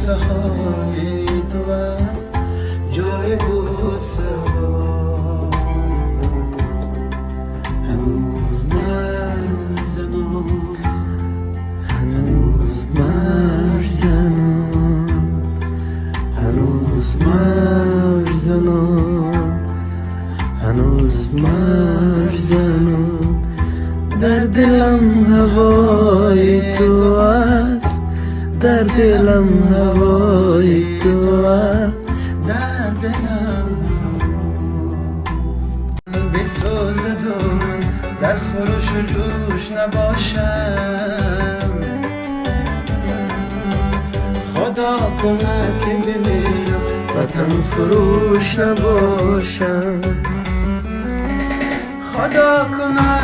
بوسه های تو است جای بوسه ها. هنوز مرزنم، هنوز مرزنم، هنوز مرزنم، هنوز مرزنم. در دلم هوای تو است، در دلم هوای تو است، در دلم بسازد و من در خروش و جوش نباشم. خدا کند که بمیرم وطن فروش نباشم. خدا کند